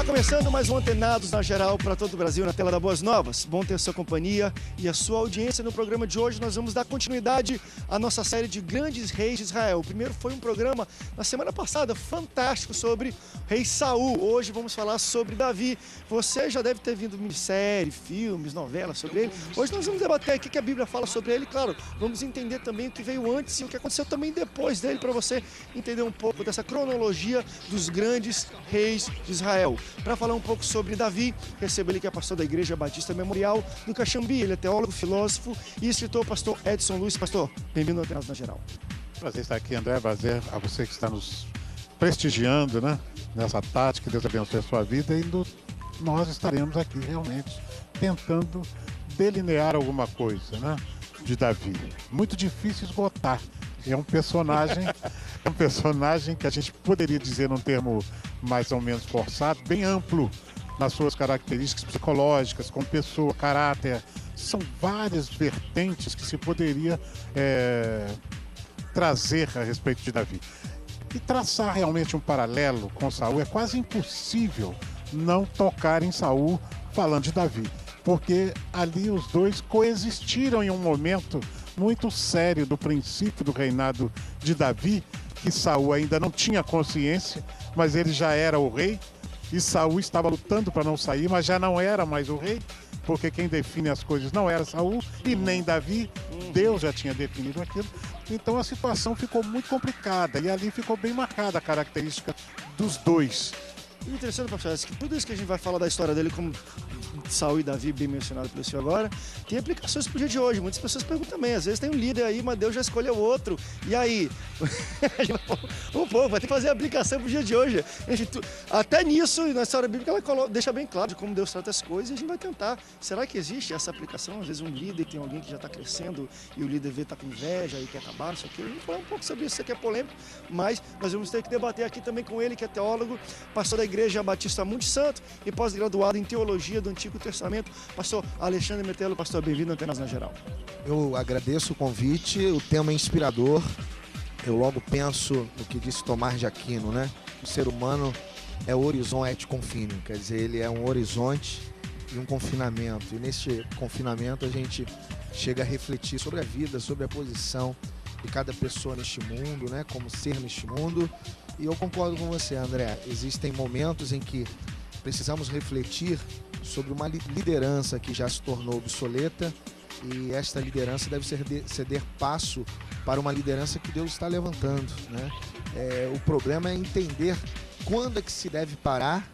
começando mais um Antenados na Geral para todo o Brasil, na tela da Boas Novas. Bom ter a sua companhia e a sua audiência. No programa de hoje nós vamos dar continuidade à nossa série de grandes reis de Israel. O primeiro foi um programa na semana passada, fantástico, sobre o rei Saul. Hoje vamos falar sobre Davi. Você já deve ter vindo minissérie, filmes, novelas sobre ele. Hoje nós vamos debater aqui o que a Bíblia fala sobre ele. Claro, vamos entender também o que veio antes e o que aconteceu também depois dele, para você entender um pouco dessa cronologia dos grandes reis de Israel. Para falar um pouco sobre Davi, recebo ele que é pastor da Igreja Batista Memorial do Caxambi. Ele é teólogo, filósofo e escritor, pastor Edson Luiz. Pastor, bem-vindo ao Antenados na Geral. Prazer estar aqui, André. Prazer a você que está nos prestigiando, né? Nessa tática, que Deus abençoe a sua vida. E nós estaremos aqui realmente tentando delinear alguma coisa, né? De Davi. Muito difícil esgotar. É um personagem que a gente poderia dizer num termo mais ou menos forçado, bem amplo nas suas características psicológicas, como pessoa, caráter. São várias vertentes que se poderia trazer a respeito de Davi. E traçar realmente um paralelo com Saul é quase impossível não tocar em Saul falando de Davi, porque ali os dois coexistiram em um momento muito sério do princípio do reinado de Davi, que Saul ainda não tinha consciência, mas ele já era o rei, e Saul estava lutando para não sair, mas já não era mais o rei, porque quem define as coisas não era Saul e nem Davi, Deus já tinha definido aquilo. Então a situação ficou muito complicada, e ali ficou bem marcada a característica dos dois. E interessante, pastor, que tudo isso que a gente vai falar da história dele, como Saul e Davi, bem mencionado pelo senhor agora, tem aplicações pro dia de hoje. Muitas pessoas perguntam também, às vezes tem um líder aí, mas Deus já escolheu outro. E aí? O povo vai ter que fazer a aplicação pro dia de hoje. Até nisso, na história bíblica, ela deixa bem claro de como Deus trata as coisas, e a gente vai tentar. Será que existe essa aplicação? Às vezes um líder tem alguém que já está crescendo e o líder vê tá com inveja e quer acabar, não sei o quê. A gente vai falar um pouco sobre isso, isso aqui é polêmico, mas nós vamos ter que debater aqui também com ele, que é teólogo, pastor da Igreja Batista Monte Santo e pós-graduado em Teologia do Antigo Testamento, pastor Alexandre Metelo. Pastor, bem-vindo ao Antenados na Geral. Eu agradeço o convite, o tema é inspirador. Eu logo penso no que disse Tomás de Aquino, né? O ser humano é o horizonte et confinum, quer dizer, ele é um horizonte e um confinamento. E neste confinamento a gente chega a refletir sobre a vida, sobre a posição de cada pessoa neste mundo, né? Como ser neste mundo. E eu concordo com você, André. Existem momentos em que precisamos refletir sobre uma liderança que já se tornou obsoleta, e esta liderança deve ceder passo para uma liderança que Deus está levantando, né? O problema é entender quando é que se deve parar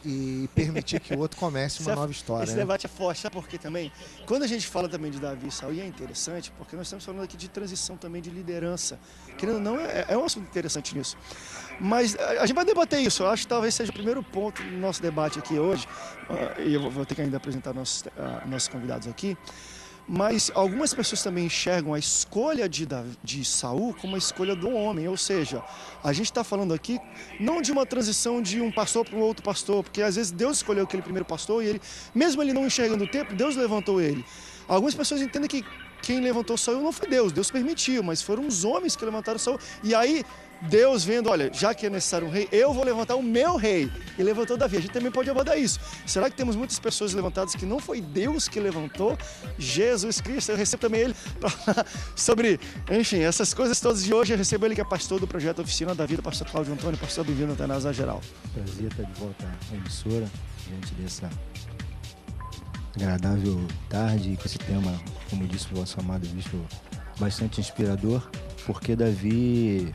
e permitir que o outro comece uma nova história. Esse debate é forte, sabe por quê também? Quando a gente fala também de Davi e Saul, e é interessante, porque nós estamos falando aqui de transição também de liderança. Querendo ou não, é um assunto interessante nisso. Mas a gente vai debater isso. Eu acho que talvez seja o primeiro ponto do nosso debate aqui hoje. E eu vou ter que ainda apresentar nossos convidados aqui. Mas algumas pessoas também enxergam a escolha de Saul como a escolha do homem, ou seja, a gente está falando aqui não de uma transição de um pastor para um outro pastor, porque às vezes Deus escolheu aquele primeiro pastor e ele, mesmo ele não enxergando o tempo, Deus levantou ele. Algumas pessoas entendem que quem levantou Saul não foi Deus, Deus permitiu, mas foram os homens que levantaram Saul, e aí Deus vendo, olha, já que é necessário um rei, eu vou levantar o meu rei, e levantou Davi. A gente também pode abordar isso. Será que temos muitas pessoas levantadas que não foi Deus que levantou? Jesus Cristo, eu recebo também ele para falar sobre, enfim, essas coisas todas de hoje. Eu recebo ele que é pastor do projeto Oficina da Vida, pastor Cláudio Antônio. Pastor, bem-vindo ao Antenados na Geral. Prazer estar de volta à emissora, diante dessa agradável tarde, e com esse tema, como disse o vosso amado bispo, bastante inspirador, porque Davi,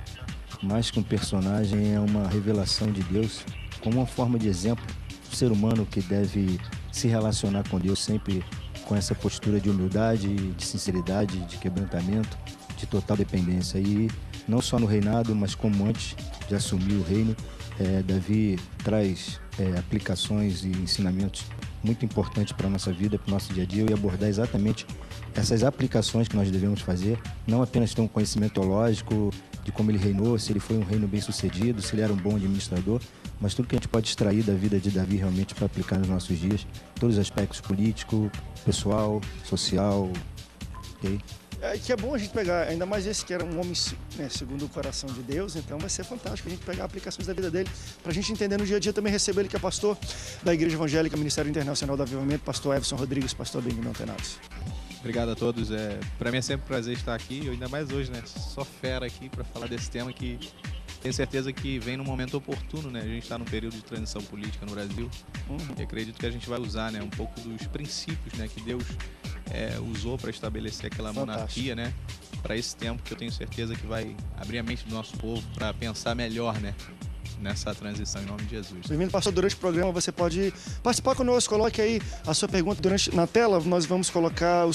mais que um personagem, é uma revelação de Deus, como uma forma de exemplo do ser humano que deve se relacionar com Deus sempre com essa postura de humildade, de sinceridade, de quebrantamento, de total dependência. E não só no reinado, mas como antes de assumir o reino, Davi traz aplicações e ensinamentos muito importantes para a nossa vida, para o nosso dia a dia. Eu ia abordar exatamente essas aplicações que nós devemos fazer, não apenas ter um conhecimento teológico de como ele reinou, se ele foi um reino bem sucedido, se ele era um bom administrador, mas tudo que a gente pode extrair da vida de Davi realmente para aplicar nos nossos dias, todos os aspectos político, pessoal, social, ok? que é bom a gente pegar, ainda mais esse que era um homem, né, segundo o coração de Deus, então vai ser fantástico a gente pegar aplicações da vida dele, para a gente entender no dia a dia. Também receber ele, que é pastor da Igreja Evangélica, Ministério Internacional do Avivamento, pastor Everson Rodrigues. Pastor, bem-vindo, Antenados. Obrigado a todos. Para mim é sempre um prazer estar aqui, ainda mais hoje, né? Só fera aqui para falar desse tema que tenho certeza que vem num momento oportuno, né? A gente está num período de transição política no Brasil e acredito que a gente vai usar, né, um pouco dos princípios, né, que Deus usou para estabelecer aquela monarquia, né? Para esse tempo que eu tenho certeza que vai abrir a mente do nosso povo para pensar melhor, né, nessa transição, em nome de Jesus. Bem-vindo, pastor. Durante o programa você pode participar conosco, coloque aí a sua pergunta na tela. Nós vamos colocar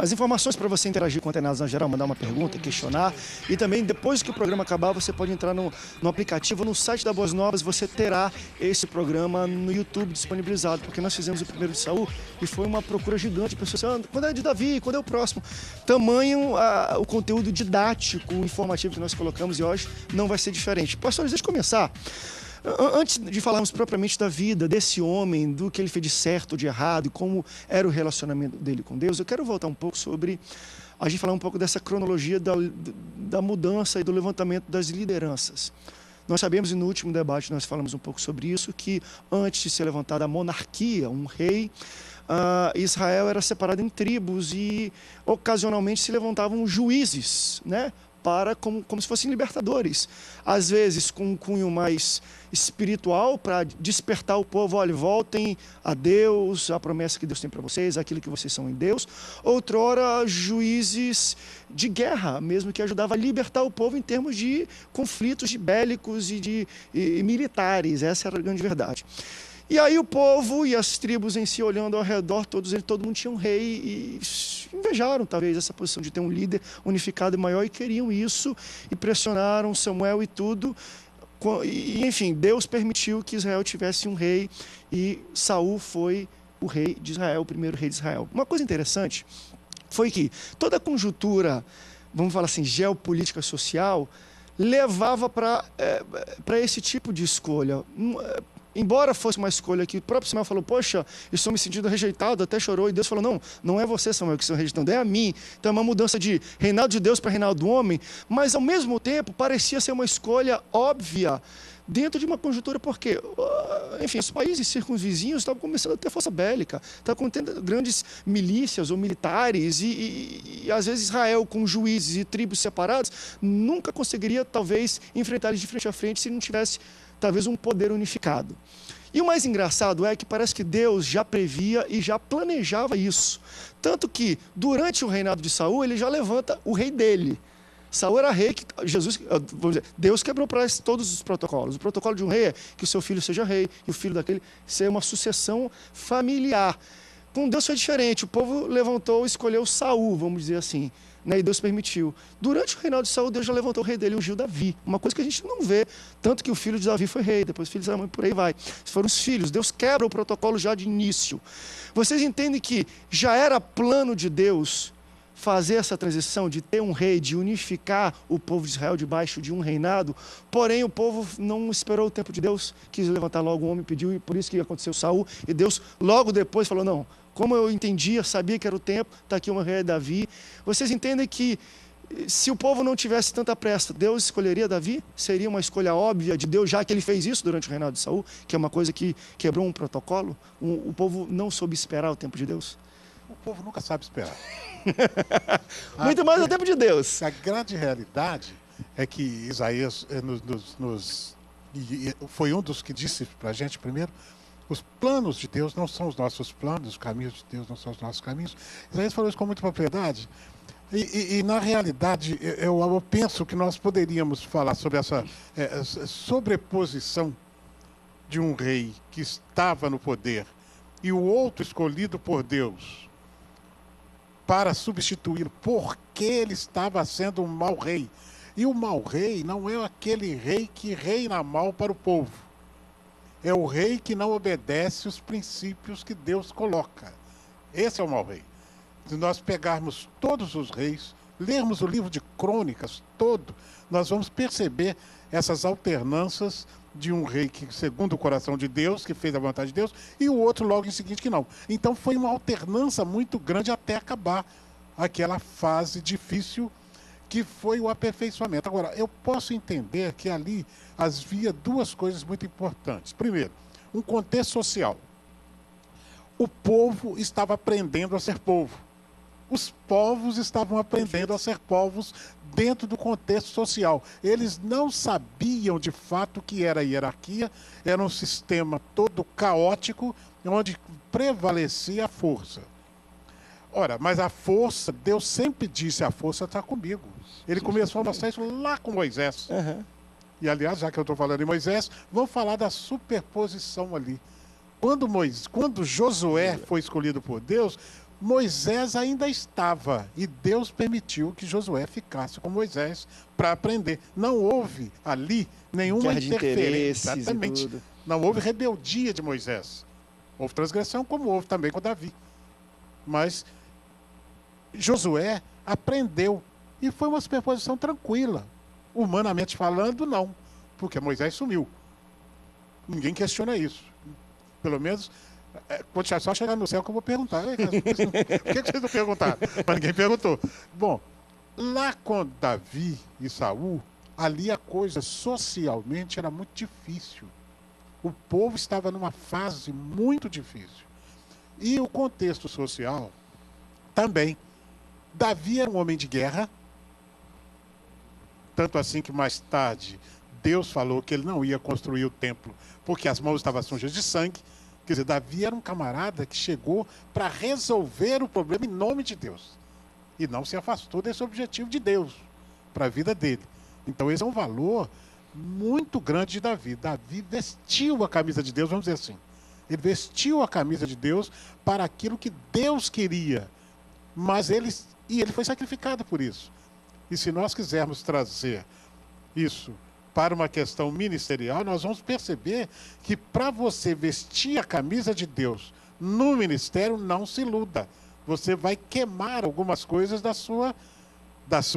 as informações para você interagir com Antenados na geral, mandar uma pergunta, questionar. E também, depois que o programa acabar, você pode entrar no aplicativo, no site da Boas Novas, você terá esse programa no YouTube disponibilizado, porque nós fizemos o primeiro de Saul e foi uma procura gigante de pessoas assim, quando é de Davi, quando é o próximo? Tamanho o conteúdo didático, informativo que nós colocamos, e hoje não vai ser diferente. Pastores, deixa eu começar. Antes de falarmos propriamente da vida desse homem, do que ele fez de certo, de errado, e como era o relacionamento dele com Deus, eu quero voltar um pouco sobre a gente falar um pouco dessa cronologia da mudança e do levantamento das lideranças. Nós sabemos, e no último debate nós falamos um pouco sobre isso, que antes de ser levantada a monarquia, um rei, Israel era separado em tribos e ocasionalmente se levantavam juízes, né? Como se fossem libertadores, às vezes com um cunho mais espiritual, para despertar o povo: olha, voltem a Deus, a promessa que Deus tem para vocês, aquilo que vocês são em Deus. Outrora, juízes de guerra, mesmo, que ajudava a libertar o povo em termos de conflitos bélicos e militares. Essa era a grande verdade. E aí o povo e as tribos em si, olhando ao redor, todo mundo tinha um rei e invejaram talvez essa posição de ter um líder unificado e maior, e queriam isso e pressionaram Samuel e tudo. E, enfim, Deus permitiu que Israel tivesse um rei e Saul foi o rei de Israel, o primeiro rei de Israel. Uma coisa interessante foi que toda a conjuntura, vamos falar assim, geopolítica social, levava para esse tipo de escolha. Embora fosse uma escolha que o próprio Samuel falou: poxa, estou me sentindo rejeitado, até chorou, e Deus falou: não é você, Samuel, que está rejeitando, é a mim. Então é uma mudança de reinado de Deus para reinado do homem, mas ao mesmo tempo parecia ser uma escolha óbvia dentro de uma conjuntura, porque, enfim, os países circunvizinhos estavam começando a ter força bélica, estavam tendo grandes milícias ou militares, e às vezes Israel, com juízes e tribos separadas, nunca conseguiria talvez enfrentar eles de frente a frente se não tivesse talvez um poder unificado. E o mais engraçado é que parece que Deus já previa e já planejava isso. Tanto que, durante o reinado de Saul, ele já levanta o rei dele. Saul era rei, Deus quebrou para todos os protocolos. O protocolo de um rei é que o seu filho seja rei, e o filho daquele ser uma sucessão familiar. Com Deus foi diferente. O povo levantou, escolheu Saul, vamos dizer assim, né? E Deus permitiu. Durante o reinado de Saul, Deus já levantou o rei dele, ungiu Davi. Uma coisa que a gente não vê, tanto que o filho de Davi foi rei, depois o filho de Samuel, por aí vai. Foram os filhos. Deus quebra o protocolo já de início. Vocês entendem que já era plano de Deus fazer essa transição, de ter um rei, de unificar o povo de Israel debaixo de um reinado? Porém, o povo não esperou o tempo de Deus, quis levantar logo o homem, pediu, e por isso que aconteceu Saul, e Deus logo depois falou: não, como eu entendia, sabia que era o tempo, está aqui o meu rei Davi. Vocês entendem que se o povo não tivesse tanta pressa, Deus escolheria Davi? Seria uma escolha óbvia de Deus, já que ele fez isso durante o reinado de Saul, que é uma coisa que quebrou um protocolo? O povo não soube esperar o tempo de Deus? O povo nunca sabe esperar. Muito mais o tempo de Deus. A grande realidade é que Isaías foi um dos que disse para a gente primeiro: os planos de Deus não são os nossos planos, os caminhos de Deus não são os nossos caminhos. Isaías falou isso com muita propriedade. E na realidade, eu penso que nós poderíamos falar sobre essa sobreposição de um rei que estava no poder e o outro escolhido por Deus para substituir, porque ele estava sendo um mau rei. E o mau rei não é aquele rei que reina mal para o povo. É o rei que não obedece os princípios que Deus coloca. Esse é o mau rei. Se nós pegarmos todos os reis, lermos o livro de Crônicas todo, nós vamos perceber essas alternâncias de um rei que, segundo o coração de Deus, que fez a vontade de Deus, e o outro logo em seguinte que não. Então foi uma alternância muito grande até acabar aquela fase difícil que foi o aperfeiçoamento. Agora, eu posso entender que ali havia duas coisas muito importantes. Primeiro, um contexto social. O povo estava aprendendo a ser povo. Os povos estavam aprendendo a ser povos dentro do contexto social. Eles não sabiam de fato o que era a hierarquia, era um sistema todo caótico, onde prevalecia a força. Ora, mas a força, Deus sempre disse, a força está comigo. Ele começou a mostrar isso lá com Moisés. Uhum. E, aliás, já que eu estou falando em Moisés, vamos falar da superposição ali. Quando Josué foi escolhido por Deus, Moisés ainda estava. E Deus permitiu que Josué ficasse com Moisés para aprender. Não houve ali nenhuma Guerra de interferência. interesses e Exatamente. tudo. Não houve rebeldia de Moisés. Houve transgressão, como houve também com Davi. Mas Josué aprendeu. E foi uma superposição tranquila. Humanamente falando, não. Porque Moisés sumiu. Ninguém questiona isso. Pelo menos, quando só chegar no céu que eu vou perguntar. Por que vocês não perguntaram? Mas ninguém perguntou. Bom, lá com Davi e Saul, ali a coisa socialmente era muito difícil. O povo estava numa fase muito difícil. E o contexto social também. Davi era um homem de guerra, tanto assim que mais tarde Deus falou que ele não ia construir o templo porque as mãos estavam sujas de sangue. Quer dizer, Davi era um camarada que chegou para resolver o problema em nome de Deus. E não se afastou desse objetivo de Deus para a vida dele. Então esse é um valor muito grande de Davi. Davi vestiu a camisa de Deus, vamos dizer assim. Ele vestiu a camisa de Deus para aquilo que Deus queria. Mas ele foi sacrificado por isso. E se nós quisermos trazer isso para uma questão ministerial, nós vamos perceber que para você vestir a camisa de Deus no ministério, não se iluda. Você vai queimar algumas coisas da sua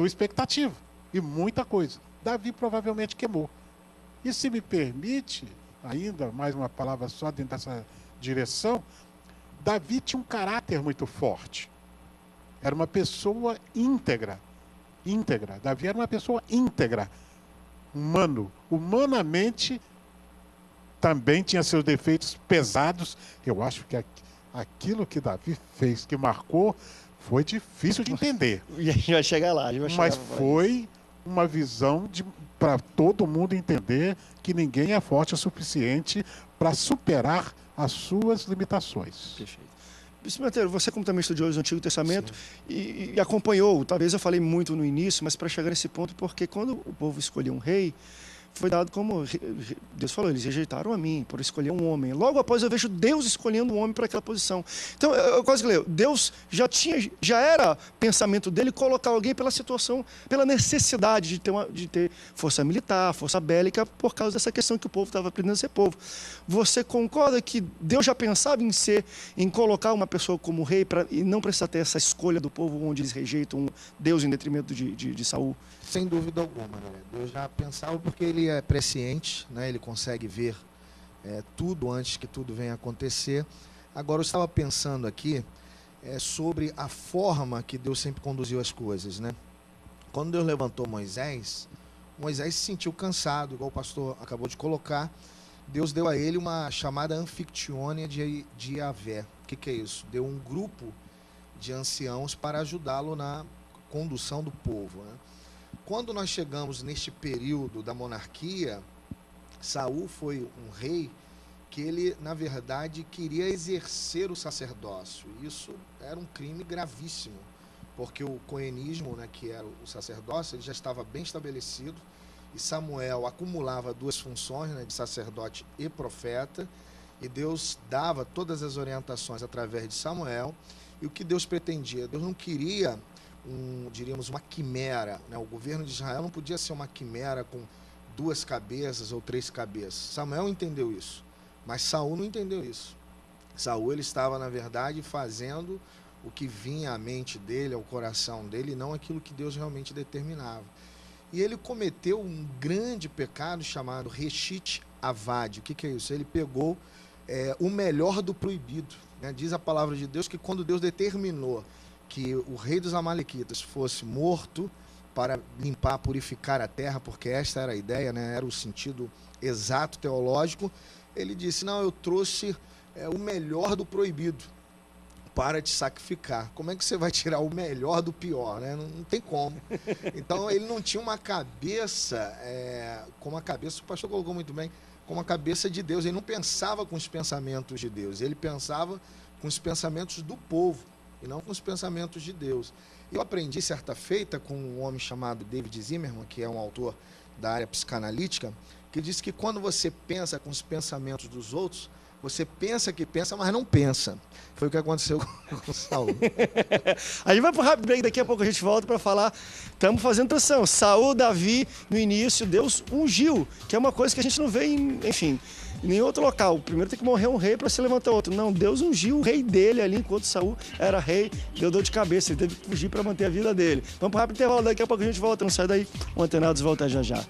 expectativa. E muita coisa. Davi provavelmente queimou. E se me permite, ainda mais uma palavra só dentro dessa direção, Davi tinha um caráter muito forte. Era uma pessoa íntegra. Davi era uma pessoa íntegra. Humanamente, também tinha seus defeitos pesados. Eu acho que aquilo que Davi fez, que marcou, foi difícil de entender. E a gente vai chegar lá. Mas foi uma visão para todo mundo entender que ninguém é forte o suficiente para superar as suas limitações. Perfeito. Bispo Meteiro, você como também estudioso do Antigo Testamento e acompanhou, talvez eu falei muito no início, mas para chegar nesse ponto, porque quando o povo escolheu um rei, foi dado como, Deus falou, eles rejeitaram a mim por escolher um homem. Logo após eu vejo Deus escolhendo um homem para aquela posição. Então, eu quase que leio, Deus já era pensamento dele colocar alguém pela situação, pela necessidade de ter força militar, força bélica, por causa dessa questão que o povo estava aprendendo a ser povo. Você concorda que Deus já pensava em colocar uma pessoa como rei e não precisar ter essa escolha do povo onde eles rejeitam Deus em detrimento de Saul? Sem dúvida alguma, né? Deus já pensava porque ele é presciente, né? Ele consegue ver tudo antes que tudo venha acontecer. Agora, eu estava pensando aqui sobre a forma que Deus sempre conduziu as coisas, né? Quando Deus levantou Moisés se sentiu cansado, igual o pastor acabou de colocar. Deus deu a ele uma chamada anfictiônia de Yahvé. O que é isso? Deu um grupo de anciãos para ajudá-lo na condução do povo, né? Quando nós chegamos neste período da monarquia, Saul foi um rei que ele, na verdade, queria exercer o sacerdócio. Isso era um crime gravíssimo, porque o coenismo, né, que era o sacerdócio, ele já estava bem estabelecido, e Samuel acumulava duas funções, né, de sacerdote e profeta, e Deus dava todas as orientações através de Samuel. E o que Deus pretendia? Deus não queria diríamos, uma quimera, né? O governo de Israel não podia ser uma quimera com 2 cabeças ou 3 cabeças. Samuel entendeu isso, mas Saul não entendeu isso. Saul, ele estava, na verdade, fazendo o que vinha à mente dele, ao coração dele, e não aquilo que Deus realmente determinava. E ele cometeu um grande pecado chamado Reshit Avad. O que é isso? Ele pegou o melhor do proibido, né? Diz a palavra de Deus que quando Deus determinou que o rei dos amalequitas fosse morto para limpar, purificar a terra, porque esta era a ideia, né? Era o sentido exato teológico. Ele disse, não, eu trouxe o melhor do proibido para te sacrificar. Como é que você vai tirar o melhor do pior, né? Não tem como. Então ele não tinha uma cabeça, como a cabeça, o pastor colocou muito bem, como a cabeça de Deus. Ele não pensava com os pensamentos de Deus, ele pensava com os pensamentos do povo e não com os pensamentos de Deus. Eu aprendi certa feita com um homem chamado David Zimmerman, que é um autor da área psicanalítica, que disse que quando você pensa com os pensamentos dos outros, você pensa que pensa, mas não pensa. Foi o que aconteceu com Saul. A gente vai para o rápido break, daqui a pouco a gente volta para falar. Estamos fazendo transição. Saul, Davi, no início, Deus ungiu, que é uma coisa que a gente não vê em nenhum outro local. Primeiro tem que morrer um rei para se levantar outro. Não, Deus ungiu o rei dele ali, enquanto Saul era rei, deu dor de cabeça, ele teve que fugir para manter a vida dele. Vamos para o rápido intervalo, daqui a pouco a gente volta. Não sai daí, o Antenados volta já já.